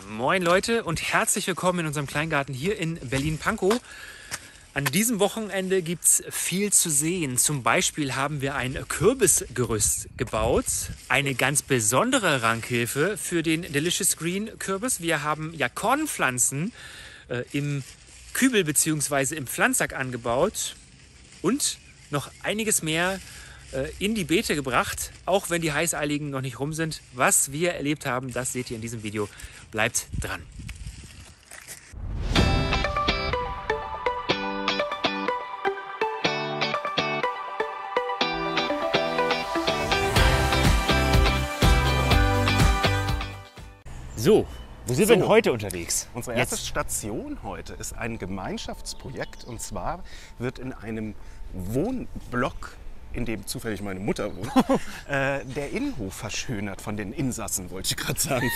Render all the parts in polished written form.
Moin Leute und herzlich willkommen in unserem Kleingarten hier in Berlin-Pankow. An diesem Wochenende gibt es viel zu sehen. Zum Beispiel haben wir ein Kürbisgerüst gebaut. Eine ganz besondere Rankhilfe für den Delicious Green Kürbis. Wir haben ja Kornpflanzen im Kübel bzw. im Pflanzsack angebaut. Und noch einiges mehr in die Beete gebracht, auch wenn die Heißeiligen noch nicht rum sind. Was wir erlebt haben, das seht ihr in diesem Video. Bleibt dran. So, wo sind wir denn heute unterwegs? Unsere erste Station heute ist ein Gemeinschaftsprojekt, und zwar wird in einem Wohnblock, in dem zufällig meine Mutter wohnt, der Innenhof verschönert von den Insassen, wollte ich gerade sagen,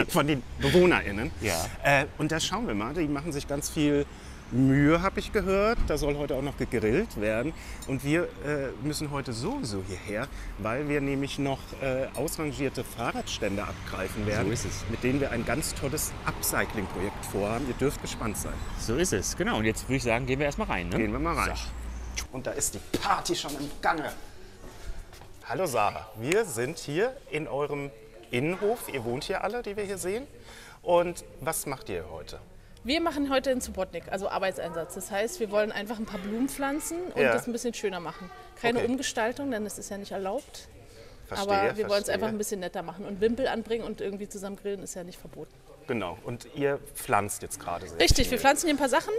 von den BewohnerInnen. Ja. Und da schauen wir mal, die machen sich ganz viel Mühe, habe ich gehört. Da soll heute auch noch gegrillt werden. Und wir müssen heute sowieso hierher, weil wir nämlich noch ausrangierte Fahrradstände abgreifen werden, So ist es. mit denen wir ein ganz tolles Upcycling-Projekt vorhaben. Ihr dürft gespannt sein. So ist es, genau. Und jetzt würde ich sagen, gehen wir erstmal rein. Ne? Gehen wir mal rein. So. Und da ist die Party schon im Gange. Hallo Sarah, wir sind hier in eurem Innenhof. Ihr wohnt hier alle, die wir hier sehen. Und was macht ihr heute? Wir machen heute einen Subotnik, also Arbeitseinsatz. Das heißt, wir wollen einfach ein paar Blumen pflanzen und Ja. das ein bisschen schöner machen. Keine Okay. Umgestaltung, denn das ist ja nicht erlaubt. Verstehe, Aber wir wollen es verstehe. einfach ein bisschen netter machen. Und Wimpel anbringen und irgendwie zusammen grillen ist ja nicht verboten. Genau, und ihr pflanzt jetzt gerade sehr Richtig, viel. wir pflanzen hier ein paar Sachen.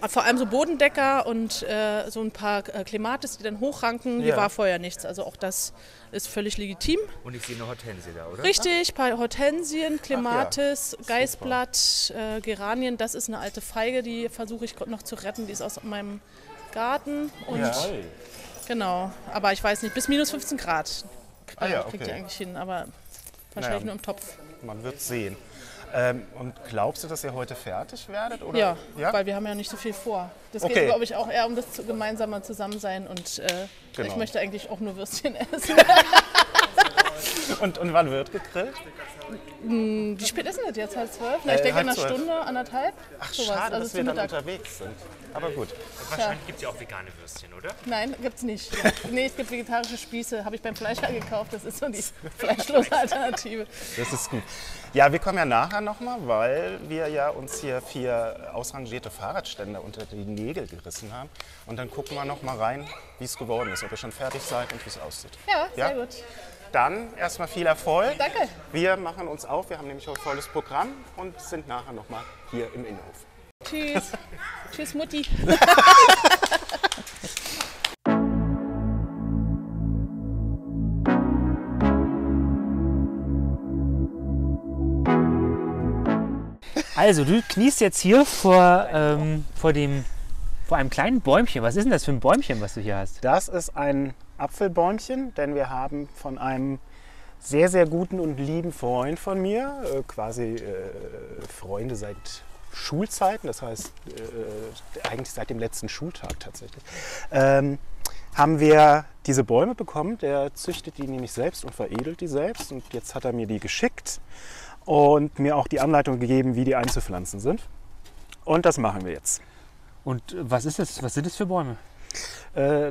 Vor allem so Bodendecker und so ein paar Clematis, die dann hochranken. Hier Ja. war vorher nichts. Also auch das ist völlig legitim. Und ich sehe eine Hortensie da, oder? Richtig, ein paar Hortensien, Clematis, Geißblatt, Geranien. Das ist eine alte Feige, die versuche ich noch zu retten. Die ist aus meinem Garten. Und Ja. genau, aber ich weiß nicht, bis minus 15 Grad ja, kriegt okay. ihr eigentlich hin, aber wahrscheinlich nur im Topf. Man wird sehen. Und glaubst du, dass ihr heute fertig werdet? Oder? Ja, Ja? weil wir haben ja nicht so viel vor. Das Okay. geht, glaube ich, auch eher um das gemeinsame Zusammensein und Genau. ich möchte eigentlich auch nur Würstchen essen. Und wann wird gegrillt? Wie spät ist denn das jetzt? 11:30? Na, ich denke in einer 11:30. Stunde, anderthalb. Ach, sowas. schade, Also dass zu wir dann Mittag. unterwegs sind. Aber gut. Wahrscheinlich gibt es ja auch vegane Würstchen, oder? Nein, gibt's nicht. Nee, es gibt vegetarische Spieße. Habe ich beim Fleischer gekauft. Das ist so die fleischlose Alternative. Das ist gut. Ja, wir kommen ja nachher nochmal, weil wir ja uns hier 4 ausrangierte Fahrradständer unter die Nägel gerissen haben. Und dann gucken wir nochmal rein, wie es geworden ist, ob ihr schon fertig seid und wie es aussieht. Ja, Ja? sehr gut. Dann erstmal viel Erfolg. Danke. Wir machen uns auf, wir haben nämlich heute volles Programm und sind nachher nochmal hier im Innenhof. Tschüss. Tschüss, Mutti. Also, du kniest jetzt hier vor einem kleinen Bäumchen. Was ist denn das für ein Bäumchen, was du hier hast? Das ist ein Apfelbäumchen, denn wir haben von einem sehr, sehr guten und lieben Freund von mir, Freunde seit Schulzeiten, das heißt eigentlich seit dem letzten Schultag tatsächlich, haben wir diese Bäume bekommen. Der züchtet die nämlich selbst und veredelt die selbst. Und jetzt hat er mir die geschickt und mir auch die Anleitung gegeben, wie die einzupflanzen sind. Und das machen wir jetzt. Und was ist das? Was sind das für Bäume?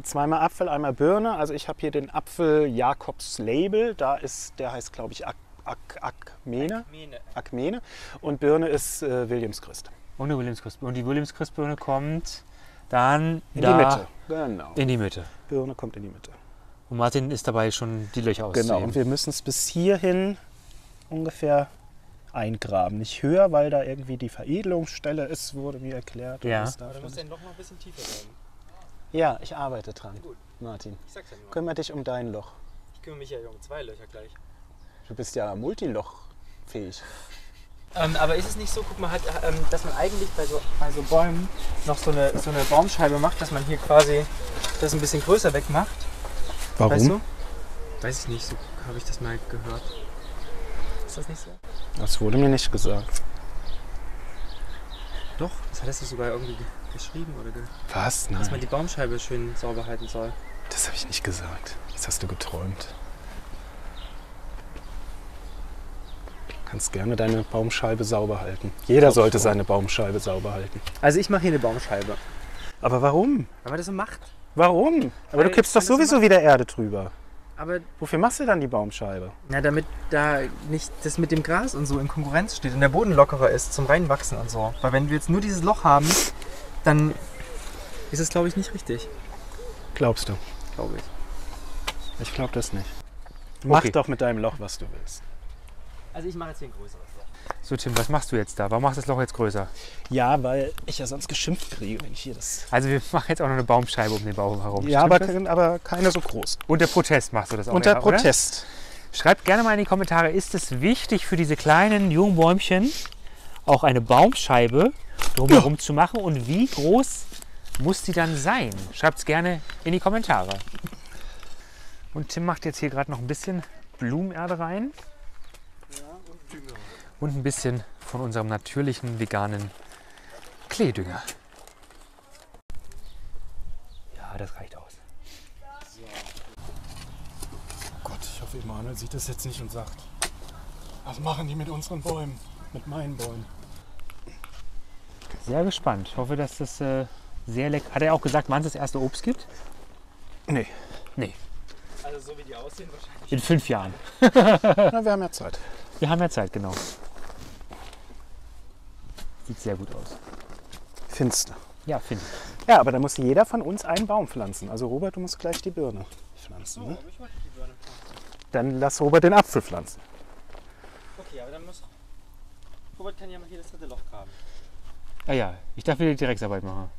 Zweimal Apfel, einmal Birne. Also ich habe hier den Apfel Jakobs Label. Der heißt, glaube ich, Akmene. Und Birne ist Williams-Christ. Und die Williams-Christ. Und die Williams-Christ-Birne kommt dann In da die Mitte. Genau. in die Mitte. Birne kommt in die Mitte. Und Martin ist dabei, schon die Löcher auszuheben. Genau. Und wir müssen es bis hierhin ungefähr eingraben. Nicht höher, weil da irgendwie die Veredelungsstelle ist, wurde mir erklärt. Ja. Und das darf Du musst nicht. dann noch mal ein bisschen tiefer werden. Ja, ich arbeite dran. Martin, Ich sag's ja nur. kümmere dich um dein Loch. Ich kümmere mich ja um 2 Löcher gleich. Du bist ja multilochfähig. Aber ist es nicht so, guck mal, dass man eigentlich bei so Bäumen noch so eine Baumscheibe macht, dass man hier quasi das ein bisschen größer wegmacht? Warum? Weißt du? Weiß ich nicht, so habe ich das mal gehört. Ist das nicht so? Das wurde mir nicht gesagt. Doch, das hattest du sogar irgendwie geschrieben oder Was? dass man Nein, die Baumscheibe schön sauber halten soll. das habe ich nicht gesagt. Das hast du geträumt. Kannst gerne deine Baumscheibe sauber halten. Jeder sollte seine Baumscheibe sauber halten. Also ich mache hier eine Baumscheibe. Aber warum? Weil man das so macht. Warum? Aber du Weil- kippst doch weil das sowieso wieder Erde drüber. Aber Wofür machst du dann die Baumscheibe? na, damit da nicht das mit dem Gras und so in Konkurrenz steht und der Boden lockerer ist zum Reinwachsen und so. Weil wenn wir jetzt nur dieses Loch haben, dann ist es, glaube ich, nicht richtig. Glaubst du? Glaube ich. Ich glaube das nicht. Mach Okay. doch mit deinem Loch, was du willst. Also ich mache jetzt hier ein größeres Loch. So Tim, was machst du jetzt da? Warum machst du das Loch jetzt größer? Ja, weil ich ja sonst geschimpft kriege, wenn ich hier das... Also wir machen jetzt auch noch eine Baumscheibe um den Baum herum. Ja, Stimmt das? aber keine so groß. Unter Protest machst du das auch. Unter eher, oder? Protest. Schreibt gerne mal in die Kommentare, ist es wichtig für diese kleinen jungen Bäumchen auch eine Baumscheibe drumherum zu machen und wie groß muss die dann sein? Schreibt es gerne in die Kommentare. Und Tim macht jetzt hier gerade noch ein bisschen Blumenerde rein. Und ein bisschen von unserem natürlichen veganen Kleedünger. Ja, das reicht aus. Oh Gott, ich hoffe, Emanuel sieht das jetzt nicht und sagt, was machen die mit unseren Bäumen? Mit meinen Bäumen? Sehr gespannt. Ich hoffe, dass das sehr lecker. Hat er auch gesagt, wann es das erste Obst gibt? Nee. Nee, Also so wie die aussehen wahrscheinlich. in 5 Jahren. Na, wir haben ja Zeit. Wir haben ja Zeit, genau. Sieht sehr gut aus. Finster. Ja, finde ich. Ja, aber da muss jeder von uns einen Baum pflanzen. Also Robert, du musst gleich die Birne pflanzen. Ne? Ich wollte die Birne. Dann lass Robert den Apfel pflanzen. Okay, aber dann muss... Robert kann ja mal hier das dritte Loch graben. Ah ja, ich darf wieder die Drecksarbeit machen.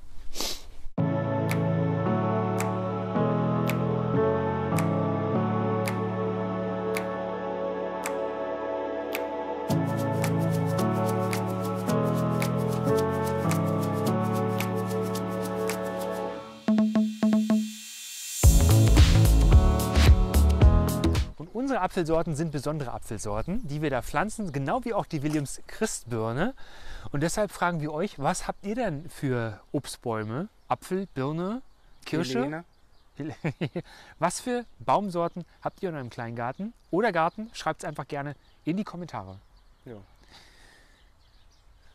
Und unsere Apfelsorten sind besondere Apfelsorten, die wir da pflanzen, genau wie auch die Williams Christbirne. Und deshalb fragen wir euch, was habt ihr denn für Obstbäume? Apfel, Birne, Kirsche? Helene? Was für Baumsorten habt ihr in eurem Kleingarten oder Garten? Schreibt es einfach gerne in die Kommentare. Ja.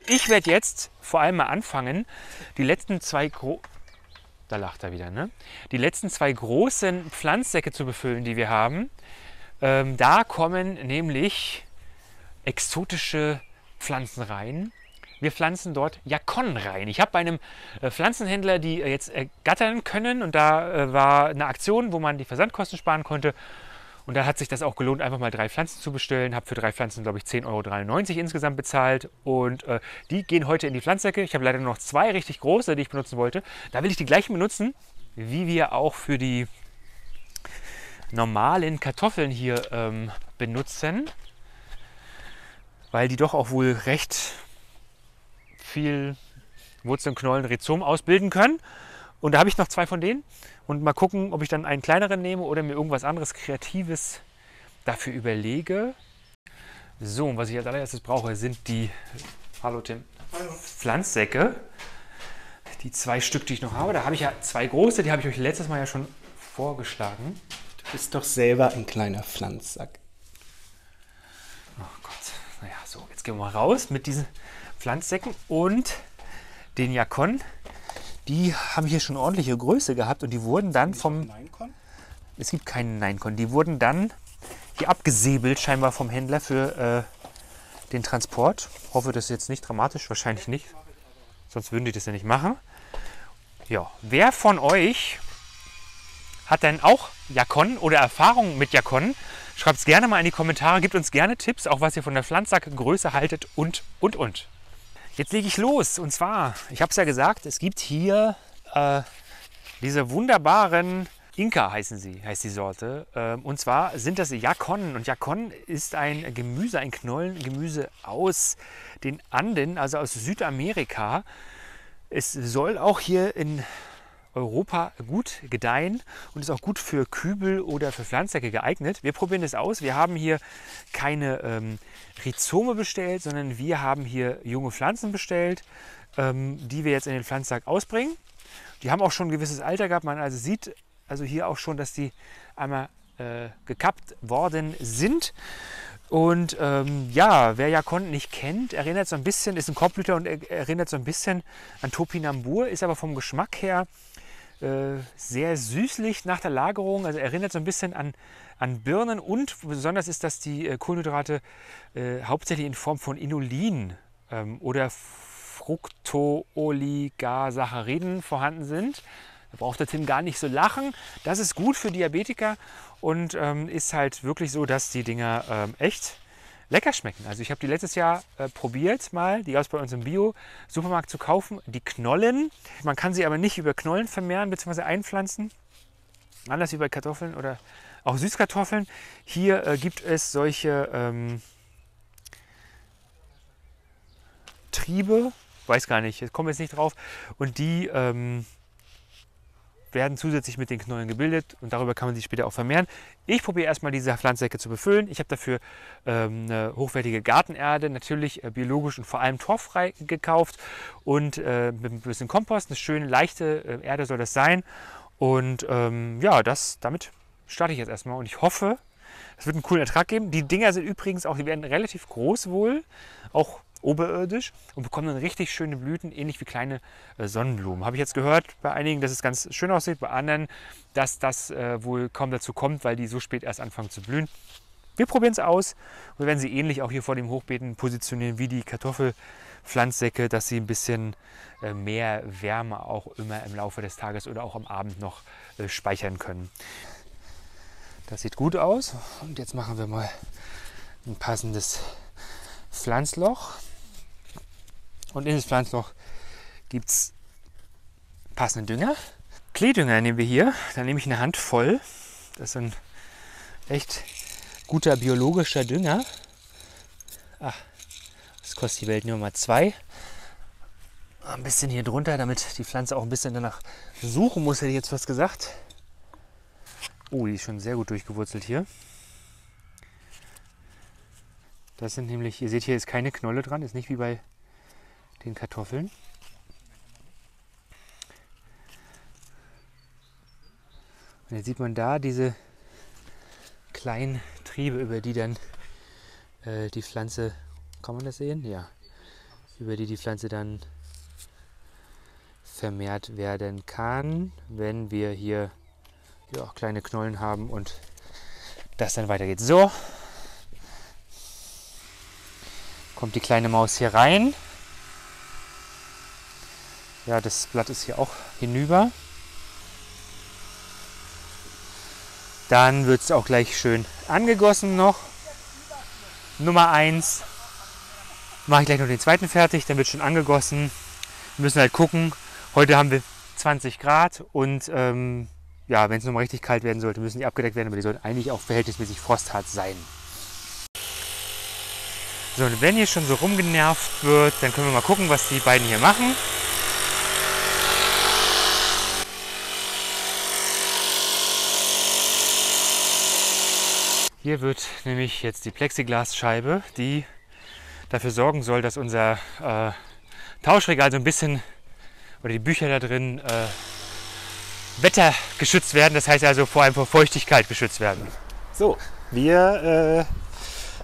Ich werde jetzt vor allem mal anfangen, die letzten zwei da lacht er wieder, ne? Die letzten zwei großen Pflanzsäcke zu befüllen, die wir haben. Da kommen nämlich exotische Pflanzen rein. Wir pflanzen dort Jakonnen rein. Ich habe bei einem Pflanzenhändler die jetzt ergattern können und da war eine Aktion, wo man die Versandkosten sparen konnte. Und da hat sich das auch gelohnt, einfach mal 3 Pflanzen zu bestellen. Habe für 3 Pflanzen, glaube ich, 10,93 € insgesamt bezahlt. Und die gehen heute in die Pflanzsäcke. Ich habe leider nur noch 2 richtig große, die ich benutzen wollte. Da will ich die gleichen benutzen, wie wir auch für die normalen Kartoffeln hier benutzen. Weil die doch auch wohl recht viel Wurzeln, Knollen, Rhizom ausbilden können. Und da habe ich noch 2 von denen. Und mal gucken, ob ich dann einen kleineren nehme oder mir irgendwas anderes Kreatives dafür überlege. So, und was ich als allererstes brauche, sind die Hallo Tim. Pflanzsäcke. Die 2 Stück, die ich noch habe. Da habe ich ja 2 große, die habe ich euch letztes Mal ja schon vorgeschlagen. Du bist doch selber ein kleiner Pflanzsack. Oh Gott. Naja, so, jetzt gehen wir mal raus mit diesen Pflanzsäcken und den Jakonnen. Die haben hier schon ordentliche Größe gehabt und die wurden dann vom... Es gibt keinen Neinkon. Die wurden dann hier abgesäbelt, scheinbar vom Händler für den Transport. Hoffe, das ist jetzt nicht dramatisch, wahrscheinlich nicht. Sonst würden die das ja nicht machen. Ja, wer von euch hat denn auch Jakonnen oder Erfahrungen mit Jakonnen? Schreibt es gerne mal in die Kommentare, gebt uns gerne Tipps, auch was ihr von der Pflanzsackgröße haltet und. Jetzt lege ich los und zwar, ich habe es ja gesagt, es gibt hier diese wunderbaren Inka heißt die Sorte. Und zwar sind das Jakonnen und Jakonnen ist ein Gemüse, ein Knollengemüse aus den Anden, also aus Südamerika. Es soll auch hier in Europa gut gedeihen und ist auch gut für Kübel oder für Pflanzsäcke geeignet. Wir probieren es aus. Wir haben hier keine Rhizome bestellt, sondern wir haben hier junge Pflanzen bestellt, die wir jetzt in den Pflanzsack ausbringen. Die haben auch schon ein gewisses Alter gehabt. Man also sieht also hier auch schon, dass die einmal gekappt worden sind. Und ja, wer Yakonten nicht kennt, erinnert so ein bisschen, ist ein Korbblüter und erinnert so ein bisschen an Topinambur, ist aber vom Geschmack her sehr süßlich nach der Lagerung, also erinnert so ein bisschen an Birnen und besonders ist, dass die Kohlenhydrate hauptsächlich in Form von Inulin oder Fructooligsacchariden vorhanden sind. Da braucht der Tim gar nicht so lachen. Das ist gut für Diabetiker und ist halt wirklich so, dass die Dinger echt lecker schmecken. Also ich habe die letztes Jahr probiert mal, die gab es bei uns im Bio-Supermarkt zu kaufen. Die Knollen, man kann sie aber nicht über Knollen vermehren bzw. einpflanzen. Anders wie bei Kartoffeln oder auch Süßkartoffeln. Hier gibt es solche Triebe, weiß gar nicht, ich komme jetzt nicht drauf. Und die werden zusätzlich mit den Knollen gebildet und darüber kann man sie später auch vermehren. Ich probiere erstmal diese Pflanzsäcke zu befüllen. Ich habe dafür eine hochwertige Gartenerde, natürlich biologisch und vor allem torffrei gekauft und mit ein bisschen Kompost, eine schöne leichte Erde soll das sein. Und ja, damit starte ich jetzt erstmal und ich hoffe, es wird einen coolen Ertrag geben. Die Dinger sind übrigens auch, die werden relativ groß wohl, auch oberirdisch und bekommen dann richtig schöne Blüten, ähnlich wie kleine Sonnenblumen. Habe ich jetzt gehört bei einigen, dass es ganz schön aussieht, bei anderen, dass das wohl kaum dazu kommt, weil die so spät erst anfangen zu blühen. Wir probieren es aus und wir werden sie ähnlich auch hier vor dem Hochbeeten positionieren wie die Kartoffelpflanzsäcke, dass sie ein bisschen mehr Wärme auch immer im Laufe des Tages oder auch am Abend noch speichern können. Das sieht gut aus und jetzt machen wir mal ein passendes Pflanzloch. Und in das Pflanzloch gibt es passenden Dünger. Kleedünger nehmen wir hier. Da nehme ich eine Handvoll. Das ist ein echt guter biologischer Dünger. Ach, das kostet die Welt nur mal 2. Ein bisschen hier drunter, damit die Pflanze auch ein bisschen danach suchen muss, hätte ich jetzt fast gesagt. Oh, die ist schon sehr gut durchgewurzelt hier. Das sind nämlich, ihr seht hier ist keine Knolle dran, ist nicht wie bei den Kartoffeln. Und jetzt sieht man da diese kleinen Triebe, über die dann die Pflanze, kann man das sehen? Ja, über die Pflanze dann vermehrt werden kann, wenn wir hier auch kleine Knollen haben und das dann weitergeht. So, kommt die kleine Maus hier rein. Ja, das Blatt ist hier auch hinüber. Dann wird es auch gleich schön angegossen noch. Nummer 1. Mache ich gleich noch den zweiten fertig, dann wird schon angegossen. Wir müssen halt gucken. Heute haben wir 20 Grad und ja, wenn es nochmal richtig kalt werden sollte, müssen die abgedeckt werden, aber die sollten eigentlich auch verhältnismäßig frosthart sein. So, und wenn hier schon so rumgenervt wird, dann können wir mal gucken, was die beiden hier machen. Hier wird nämlich jetzt die Plexiglasscheibe, die dafür sorgen soll, dass unser Tauschregal so ein bisschen, oder die Bücher da drin, wettergeschützt werden. Das heißt also vor allem vor Feuchtigkeit geschützt werden. So, wir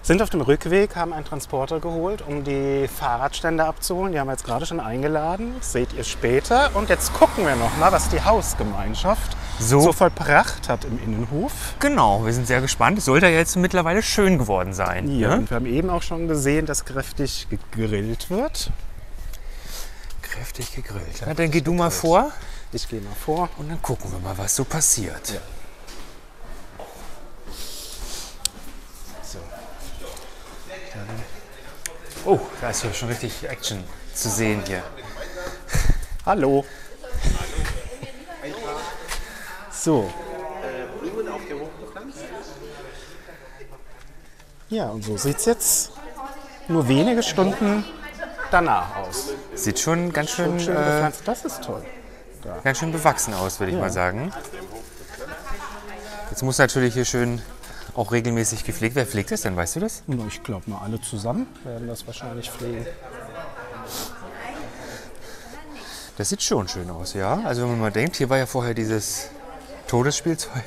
sind auf dem Rückweg, haben einen Transporter geholt, um die Fahrradständer abzuholen. Die haben wir jetzt gerade schon eingeladen. Das seht ihr später. Und jetzt gucken wir noch mal, was die Hausgemeinschaft so vollbracht hat im Innenhof. Genau, wir sind sehr gespannt. Es sollte ja jetzt mittlerweile schön geworden sein. Ja, ne? und wir haben eben auch schon gesehen, dass kräftig gegrillt wird. Kräftig gegrillt. Na, dann geh du mal vor. Ich gehe mal vor. Und dann gucken wir mal, was so passiert. Ja. So. Oh, da ist ja schon richtig Action zu sehen hier. Hallo. So. Ja, und so sieht es jetzt nur wenige Stunden danach aus. Sieht schon ganz schön, gepflanzt. Das ist toll. Ganz schön bewachsen aus, würde ich mal sagen. Jetzt muss natürlich hier schön auch regelmäßig gepflegt. Wer pflegt das denn, weißt du das? Ich glaube mal, alle zusammen werden das wahrscheinlich pflegen. Das sieht schon schön aus, ja. Also wenn man mal denkt, hier war ja vorher dieses Todesspielzeug.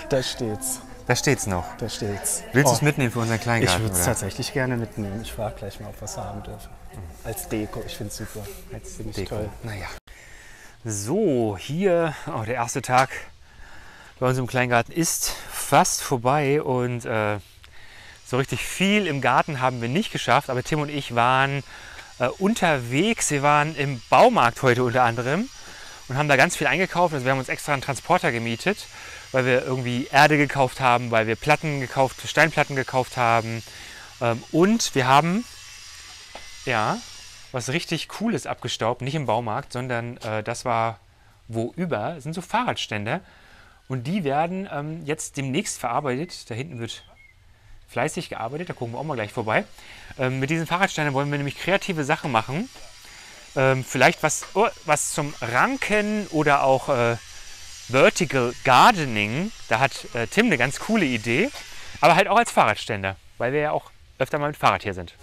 Da steht's. Da steht's noch. Da steht's. Willst du Oh, es mitnehmen für unseren ich Kleingarten? würde es oder? tatsächlich gerne mitnehmen. Ich frage gleich mal, ob wir es haben dürfen. Als Deko, ich finde es super. Als Finde ich Deko. toll. Naja. So, hier, der erste Tag bei uns im Kleingarten ist fast vorbei und so richtig viel im Garten haben wir nicht geschafft, aber Tim und ich waren unterwegs. Wir waren im Baumarkt heute unter anderem und haben da ganz viel eingekauft. Also wir haben uns extra einen Transporter gemietet, weil wir irgendwie Erde gekauft haben, weil wir Platten gekauft, Steinplatten gekauft haben. Und wir haben ja was richtig Cooles abgestaubt, nicht im Baumarkt, sondern das war wo über, das sind so Fahrradständer. Und die werden jetzt demnächst verarbeitet. Da hinten wird fleißig gearbeitet, da gucken wir auch mal gleich vorbei. Mit diesen Fahrradständern wollen wir nämlich kreative Sachen machen. Vielleicht was zum Ranken oder auch Vertical Gardening. Da hat Tim eine ganz coole Idee. Aber halt auch als Fahrradständer, weil wir ja auch öfter mal mit Fahrrad hier sind.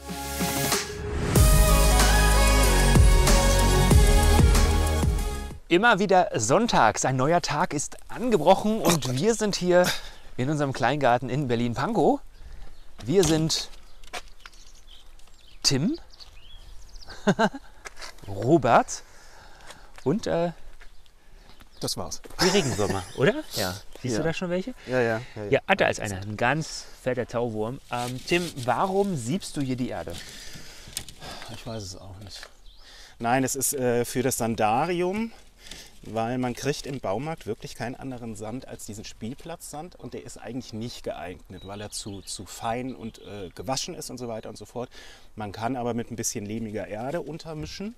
Immer wieder sonntags. Ein neuer Tag ist angebrochen und wir sind hier in unserem Kleingarten in Berlin-Pankow. Wir sind Tim, Robert und Das war's. die Regenwürmer, oder? Ja. Siehst Ja. du da schon welche? Ja. Ja, da ist einer. Ein ganz fetter Tauwurm. Tim, warum siebst du hier die Erde? Ich weiß es auch nicht. Nein, es ist für das Sandarium, weil man kriegt im Baumarkt wirklich keinen anderen Sand als diesen Spielplatzsand und der ist eigentlich nicht geeignet, weil er zu fein und gewaschen ist und so weiter und so fort. Man kann aber mit ein bisschen lehmiger Erde untermischen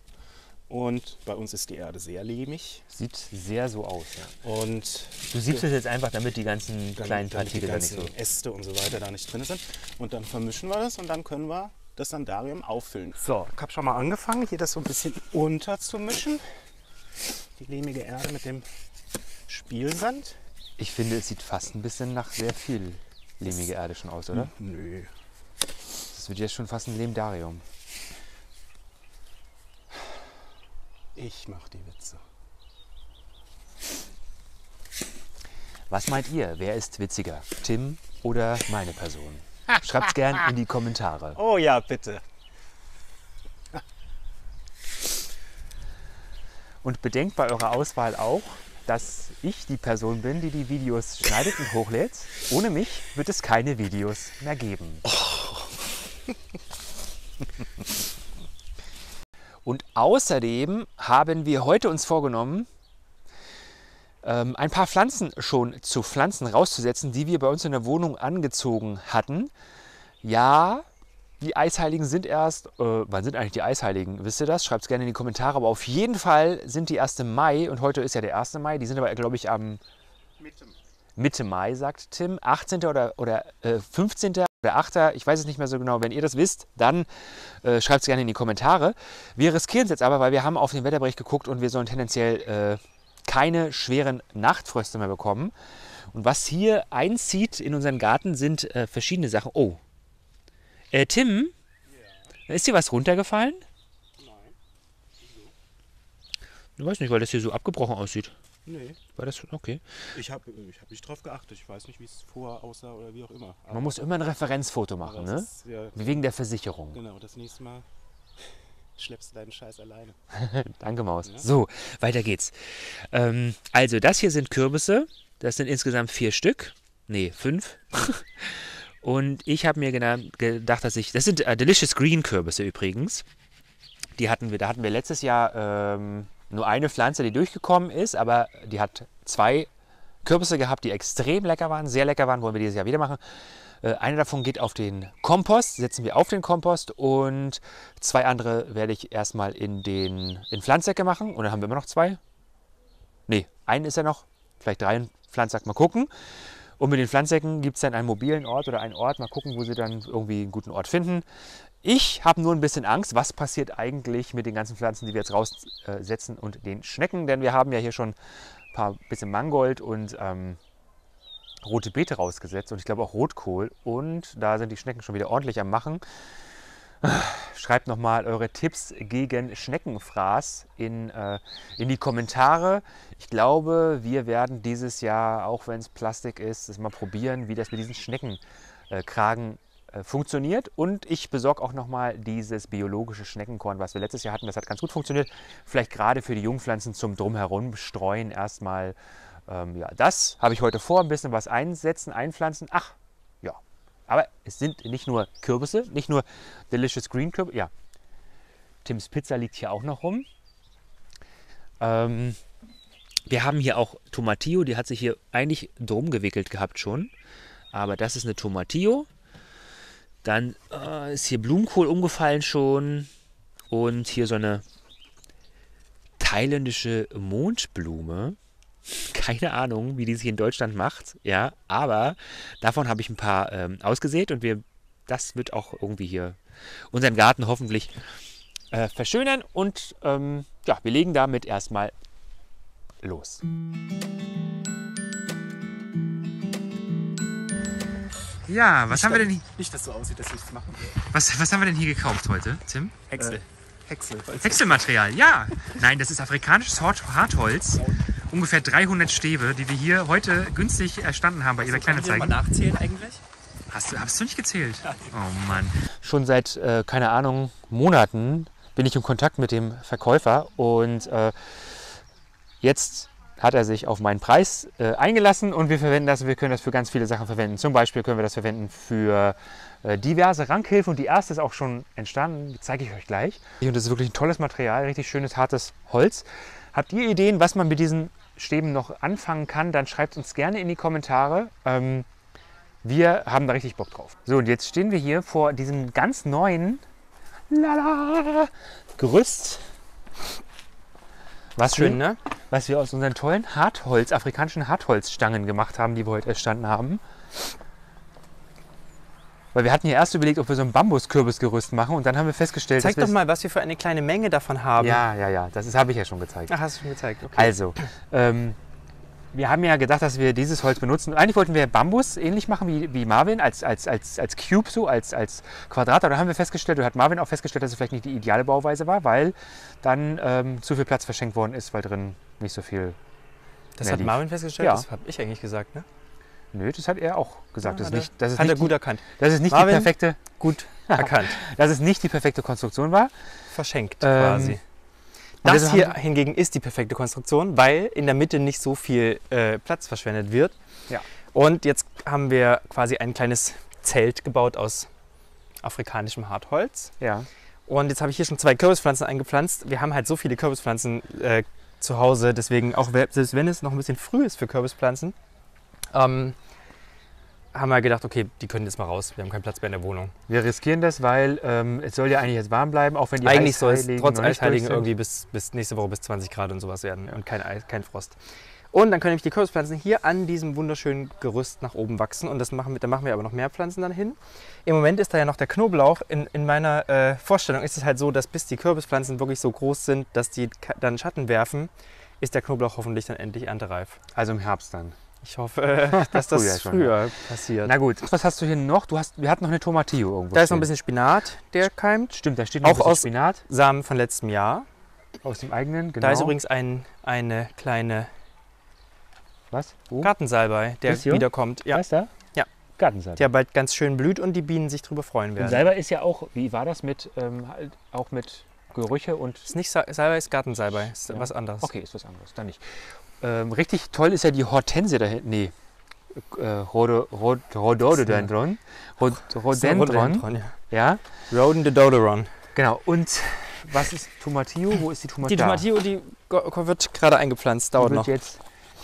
und bei uns ist die Erde sehr lehmig. Sieht sehr so aus. Ja. Und Du siebst es jetzt einfach, damit die ganzen kleinen damit die Partikel da nicht ganzen so... Äste und so weiter da nicht drin sind. Und dann vermischen wir das und dann können wir das Sandarium auffüllen. So, ich habe schon mal angefangen, hier das so ein bisschen unterzumischen. Die lehmige Erde mit dem Spielsand. Ich finde, es sieht fast ein bisschen nach sehr viel lehmige Erde schon aus, oder? Nö. Das wird jetzt schon fast ein Lehmdarium. Ich mach die Witze. Was meint ihr? Wer ist witziger? Tim oder meine Person? Schreibt's gern in die Kommentare. Oh ja, bitte. Und bedenkt bei eurer Auswahl auch, dass ich die Person bin, die die Videos schneidet und hochlädt. Ohne mich wird es keine Videos mehr geben. Und außerdem haben wir heute uns vorgenommen, ein paar Pflanzen schon zu pflanzen, rauszusetzen, die wir bei uns in der Wohnung angezogen hatten. Ja, die Eisheiligen sind erst, wann sind eigentlich die Eisheiligen? Wisst ihr das? Schreibt es gerne in die Kommentare. Aber auf jeden Fall sind die erst im Mai und heute ist ja der 1. Mai. Die sind aber, glaube ich, am Mitte Mai, sagt Tim. 18. oder 15. oder 8. Ich weiß es nicht mehr so genau. Wenn ihr das wisst, dann schreibt es gerne in die Kommentare. Wir riskieren es jetzt aber, weil wir haben auf den Wetterbericht geguckt und wir sollen tendenziell keine schweren Nachtfröste mehr bekommen. Und was hier einzieht in unseren Garten sind verschiedene Sachen. Oh, Tim, ist dir was runtergefallen? Nein. Du weißt nicht, weil das hier so abgebrochen aussieht. Nee. War das okay? Ich hab nicht drauf geachtet. Ich weiß nicht, wie es vorher aussah oder wie auch immer. Man muss immer ein Referenzfoto machen, ne? ist, ja, Wegen der Versicherung. genau, das nächste Mal schleppst du deinen Scheiß alleine. Danke, Maus. Ja. So, weiter geht's. Also, das hier sind Kürbisse. Das sind insgesamt 4 Stück. Nee, 5. Und ich habe mir gedacht, das sind Delicious Green Kürbisse übrigens. Da hatten wir letztes Jahr nur eine Pflanze, die durchgekommen ist, aber die hat 2 Kürbisse gehabt, die extrem lecker waren, sehr lecker waren, wollen wir dieses Jahr wieder machen. Eine davon geht auf den Kompost, setzen wir auf den Kompost und 2 andere werde ich erstmal in Pflanzsäcke machen. Und dann haben wir immer noch 2. Nee, einen ist ja noch, vielleicht 3 in Pflanzsack, mal gucken. Und mit den Pflanzsäcken gibt es dann einen mobilen Ort oder einen Ort, mal gucken, wo sie dann irgendwie einen guten Ort finden. Ich habe nur ein bisschen Angst, was passiert eigentlich mit den ganzen Pflanzen, die wir jetzt raussetzen und den Schnecken, denn wir haben ja hier schon ein bisschen Mangold und rote Beete rausgesetzt und ich glaube auch Rotkohl und da sind die Schnecken schon wieder ordentlich am Machen. Schreibt nochmal eure Tipps gegen Schneckenfraß in die Kommentare. Ich glaube, wir werden dieses Jahr, auch wenn es Plastik ist, das mal probieren, wie das mit diesen Schneckenkragen funktioniert. Und ich besorge auch nochmal dieses biologische Schneckenkorn, was wir letztes Jahr hatten. Das hat ganz gut funktioniert. Vielleicht gerade für die Jungpflanzen zum Drumherum streuen erstmal. Ja, das habe ich heute vor. Ein bisschen was einsetzen, einpflanzen. Ach, ja. Aber es sind nicht nur Kürbisse, nicht nur Delicious Green Kürbisse. Ja, Tims Pizza liegt hier auch noch rum. Wir haben hier auch Tomatillo. Die hat sich hier eigentlich drum gewickelt gehabt schon. Aber das ist eine Tomatillo. Dann ist hier Blumenkohl umgefallen schon. Und hier so eine thailändische Mondblume. Keine Ahnung, wie die sich in Deutschland macht. Ja, aber davon habe ich ein paar ausgesät. Und das wird auch irgendwie hier unseren Garten hoffentlich verschönern. Und ja, wir legen damit erstmal los. Ja, was haben wir denn hier? Nicht, dass so aussieht, dass ich es machen will. Was haben wir denn hier gekauft heute, Tim? Häcksel. Häckselmaterial, ja. Nein, das ist afrikanisches Hartholz. Ungefähr 300 Stäbe, die wir hier heute günstig erstanden haben bei eBay Kleinanzeigen. Mal nachzählen eigentlich? Hast du nicht gezählt? Oh Mann. Schon seit, keine Ahnung, Monaten bin ich in Kontakt mit dem Verkäufer und jetzt hat er sich auf meinen Preis eingelassen und wir verwenden das. Wir können das für ganz viele Sachen verwenden. Zum Beispiel können wir das verwenden für diverse Rankhilfen und die erste ist auch schon entstanden. Die zeige ich euch gleich. Und das ist wirklich ein tolles Material, richtig schönes, hartes Holz. Habt ihr Ideen, was man mit diesen Stäben noch anfangen kann? Dann schreibt uns gerne in die Kommentare. Wir haben da richtig Bock drauf. So, und jetzt stehen wir hier vor diesem ganz neuen Gerüst. Was Schön, ne? Was wir aus unseren tollen afrikanischen Hartholzstangen gemacht haben, die wir heute erstanden haben. Weil wir hatten ja erst überlegt, ob wir so ein Bambuskürbisgerüst machen und dann haben wir festgestellt, Zeig doch mal, was wir für eine kleine Menge davon haben. Ja, das habe ich ja schon gezeigt. Ach, hast du schon gezeigt, okay. Also, wir haben ja gedacht, dass wir dieses Holz benutzen. Eigentlich wollten wir Bambus ähnlich machen wie Marvin, als Cube, so als Quadrat. Aber da haben wir festgestellt, oder hat Marvin auch festgestellt, dass es vielleicht nicht die ideale Bauweise war, weil dann zu viel Platz verschenkt worden ist, weil drin nicht so viel. Das hat Marvin festgestellt? Ja. Das habe ich eigentlich gesagt, ne? Nö, das hat er auch gesagt. Ja, Das ist hat nicht er gut erkannt. Das ist nicht Marvin, die perfekte. Gut erkannt. Dass es nicht die perfekte Konstruktion war. Verschenkt quasi. und Das deshalb hier hingegen ist die perfekte Konstruktion, weil in der Mitte nicht so viel Platz verschwendet wird. Ja. Und jetzt haben wir quasi ein kleines Zelt gebaut aus afrikanischem Hartholz. Ja. Und jetzt habe ich hier schon 2 Kürbispflanzen eingepflanzt. Wir haben halt so viele Kürbispflanzen zu Hause, deswegen auch selbst wenn es noch ein bisschen früh ist für Kürbispflanzen, haben wir gedacht, okay, die können jetzt mal raus. Wir haben keinen Platz mehr in der Wohnung. Wir riskieren das, weil es soll ja eigentlich jetzt warm bleiben, auch wenn die Eigentlich soll es Eisheiligen trotz noch nicht Eisheiligen durch sind. irgendwie bis nächste Woche bis 20 Grad und sowas werden und kein Frost. Und dann können nämlich die Kürbispflanzen hier an diesem wunderschönen Gerüst nach oben wachsen und dann machen wir aber noch mehr Pflanzen dann hin. Im Moment ist da ja noch der Knoblauch. In meiner Vorstellung ist es halt so, dass bis die Kürbispflanzen wirklich so groß sind, dass die dann Schatten werfen, ist der Knoblauch hoffentlich dann endlich erntereif. Also im Herbst dann. Ich hoffe, dass das früher passiert. Na gut, was hast du hier noch? Wir hatten noch eine Tomatillo irgendwo. Da ist noch ein bisschen Spinat, der keimt. Stimmt, da steht noch Auch ein bisschen aus Spinat. Samen von letztem Jahr. Aus dem eigenen, genau. Da ist übrigens eine kleine Was? Wo? Gartensalbei, der Das hier? wiederkommt. Ja. Was da? Ja. Gartensalbei. Der bald ganz schön blüht und die Bienen sich drüber freuen Und werden. Salbei ist ja auch, wie war das mit, halt auch mit Gerüche und... Ist nicht Salbei, ist Gartensalbei. Ist was anderes. Okay, ist was anderes, dann nicht. Richtig toll ist ja die Hortensie da hinten. Nee, Rhododendron. Rhododendron. Ja. Ja, Rhododendron. genau. Und was ist Tomatillo? Wo ist die Tomatillo? Die Tomatillo, die wird gerade eingepflanzt, Die dauert wird noch. jetzt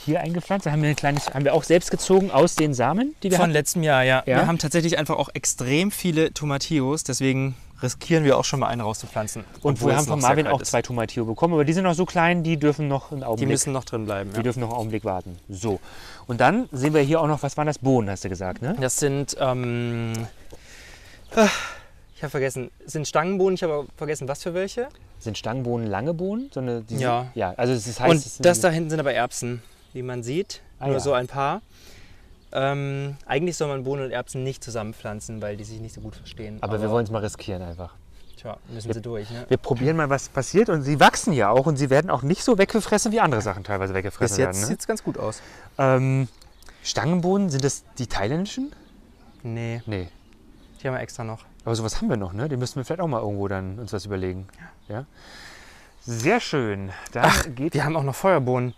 hier eingepflanzt. Da haben wir auch selbst gezogen aus den Samen, die wir Von hatten. letztem Jahr, ja. Ja. Wir haben tatsächlich einfach auch extrem viele Tomatillos, deswegen riskieren wir auch schon mal einen rauszupflanzen. Und obwohl wir es haben von noch sehr Marvin kalt auch ist. 2 Tomatillo bekommen, aber die sind noch so klein, die dürfen noch einen Die Augenblick. müssen noch drin bleiben. Die Ja. dürfen noch einen Augenblick warten. So. Und dann sehen wir hier auch noch, was waren das? Bohnen, hast du gesagt, ne? Das sind, ich habe vergessen, sind Stangenbohnen, ich habe aber vergessen, was für welche. Sind Stangenbohnen lange Bohnen? So eine, diese, Ja. Ja, also das heißt... Und es sind das da hinten sind aber Erbsen, wie man sieht, Ah, nur ja. so ein paar. Eigentlich soll man Bohnen und Erbsen nicht zusammenpflanzen, weil die sich nicht so gut verstehen. Aber wir wollen es mal riskieren einfach. Tja, müssen sie durch, ne? Wir probieren mal, was passiert. Und sie wachsen ja auch und sie werden auch nicht so weggefressen, wie andere Sachen teilweise weggefressen Bis jetzt werden. Ne? sieht es ganz gut aus. Stangenbohnen, sind das die thailändischen? Nee, Nee. die haben wir extra noch. Aber sowas haben wir noch, ne? Den müssten wir vielleicht auch mal irgendwo dann uns was überlegen. Ja? Sehr schön. Dann geht. Wir haben auch noch Feuerbohnen.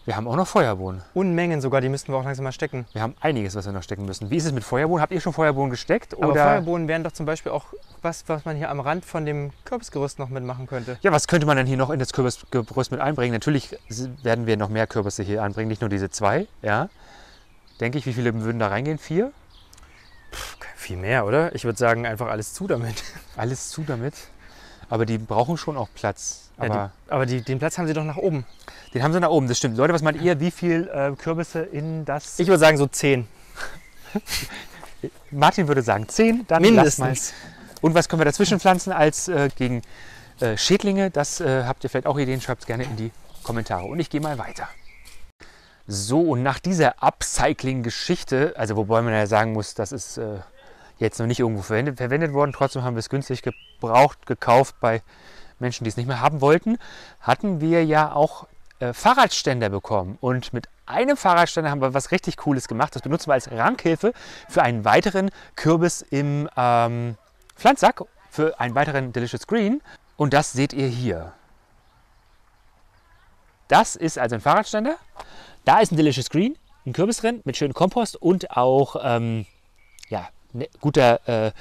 Wir haben auch noch Feuerbohnen. Unmengen sogar, die müssten wir auch langsam mal stecken. Wir haben einiges, was wir noch stecken müssen. Wie ist es mit Feuerbohnen? Habt ihr schon Feuerbohnen gesteckt? Aber Oder? Feuerbohnen wären doch zum Beispiel auch was man hier am Rand von dem Kürbisgerüst noch mitmachen könnte. Ja, was könnte man denn hier noch in das Kürbisgerüst mit einbringen? Natürlich werden wir noch mehr Kürbisse hier anbringen, nicht nur diese 2. Ja. Denke ich, wie viele würden da reingehen? 4? Viel mehr, oder? Ich würde sagen, einfach alles zu damit. Alles zu damit. Aber die brauchen schon auch Platz. Aber den Platz haben sie doch nach oben. Den haben sie nach oben, das stimmt. Leute, was meint ihr, wie viel Kürbisse in das... Ich würde sagen so 10. Martin würde sagen 10. Dann Mindestens. lasst mal. Und was können wir dazwischen pflanzen als gegen Schädlinge? Das habt ihr vielleicht auch Ideen, schreibt es gerne in die Kommentare. Und ich gehe mal weiter. So, und nach dieser Upcycling-Geschichte, also wobei man ja sagen muss, das ist jetzt noch nicht irgendwo verwendet worden, trotzdem haben wir es günstig gebraucht, gekauft bei Menschen, die es nicht mehr haben wollten, hatten wir ja auch Fahrradständer bekommen. Und mit einem Fahrradständer haben wir was richtig Cooles gemacht. Das benutzen wir als Rankhilfe für einen weiteren Kürbis im Pflanzsack, für einen weiteren Delicious Green. Und das seht ihr hier. Das ist also ein Fahrradständer. Da ist ein Delicious Green, ein Kürbis drin mit schönem Kompost und auch guter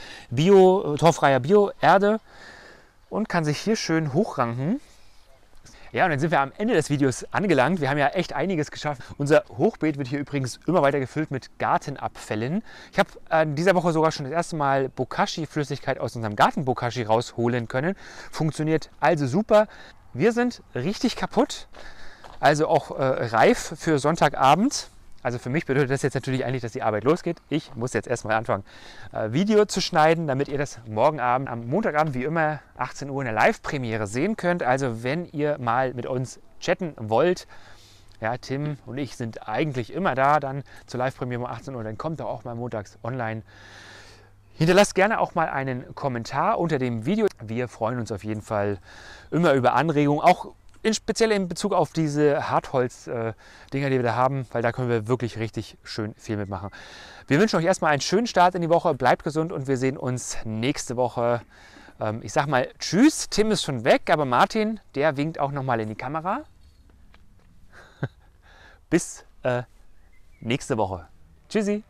torffreier Bio-Erde und kann sich hier schön hochranken. Ja, und dann sind wir am Ende des Videos angelangt. Wir haben ja echt einiges geschafft. Unser Hochbeet wird hier übrigens immer weiter gefüllt mit Gartenabfällen. Ich habe in dieser Woche sogar schon das erste Mal Bokashi-Flüssigkeit aus unserem Garten-Bokashi rausholen können. Funktioniert also super. Wir sind richtig kaputt, also auch reif für Sonntagabend. Also für mich bedeutet das jetzt natürlich eigentlich, dass die Arbeit losgeht. Ich muss jetzt erstmal anfangen, Video zu schneiden, damit ihr das morgen Abend, am Montagabend wie immer, 18 Uhr in der Live-Premiere sehen könnt. Also wenn ihr mal mit uns chatten wollt, ja, Tim und ich sind eigentlich immer da, dann zur Live-Premiere um 18 Uhr, dann kommt doch auch mal montags online. Hinterlasst gerne auch mal einen Kommentar unter dem Video. Wir freuen uns auf jeden Fall immer über Anregungen, auch speziell in Bezug auf diese Hartholz-Dinger, die wir da haben, weil da können wir wirklich richtig schön viel mitmachen. Wir wünschen euch erstmal einen schönen Start in die Woche, bleibt gesund und wir sehen uns nächste Woche. Ich sag mal tschüss, Tim ist schon weg, aber Martin, der winkt auch nochmal in die Kamera. Bis nächste Woche. Tschüssi.